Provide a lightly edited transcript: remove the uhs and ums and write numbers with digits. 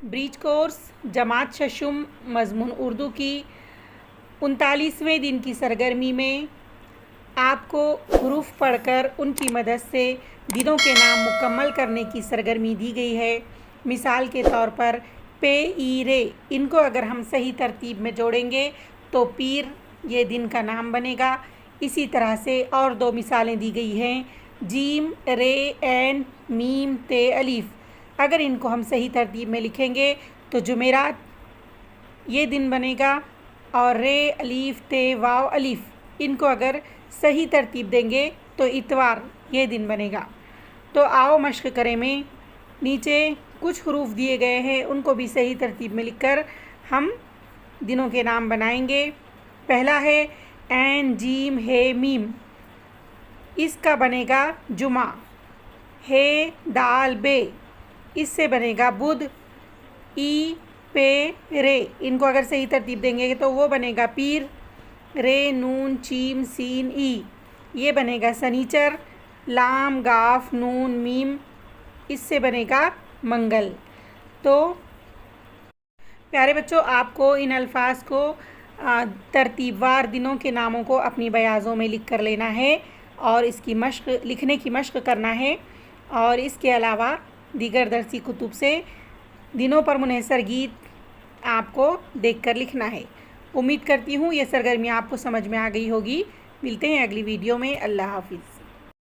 Breach course जमात शशुम मज़मून उर्दू की 39वें दिन की सरगर्मी में आपको हरूफ पढ़कर उनकी मदद से दिनों के नाम मुकम्मल करने की सरगर्मी दी गई है। मिसाल के तौर पर पे ई रे, इनको अगर हम सही तरतीब में जोड़ेंगे तो पीर ये दिन का नाम बनेगा। इसी तरह से और दो मिसालें दी गई हैं, जीम रे एन मीम ते अलीफ़, अगर इनको हम सही तरतीब में लिखेंगे तो जुमेरात ये दिन बनेगा। और रे अलीफ़ ते वाव अलीफ़, इनको अगर सही तरतीब देंगे तो इतवार ये दिन बनेगा। तो आओ मश्क करें में नीचे कुछ हरूफ दिए गए हैं, उनको भी सही तरतीब में लिखकर हम दिनों के नाम बनाएंगे। पहला है ऐन जीम हे मीम, इसका बनेगा जुमा। हे दाल बे, इससे बनेगा बुध। ई पे रे, इनको अगर सही तरतीब देंगे तो वो बनेगा पीर। रे नून चीम सीन ई, ये बनेगा सनीचर। लाम गाफ नून मीम, इससे बनेगा मंगल। तो प्यारे बच्चों, आपको इन अल्फाज को तरतीबवार दिनों के नामों को अपनी बयाज़ों में लिख कर लेना है और इसकी मश्क लिखने की मश्क करना है। और इसके अलावा दीगर दरसी कुतुब से दिनों पर मुनहसर गीत आपको देखकर लिखना है। उम्मीद करती हूँ ये सरगर्मी आपको समझ में आ गई होगी। मिलते हैं अगली वीडियो में। अल्लाह हाफिज़।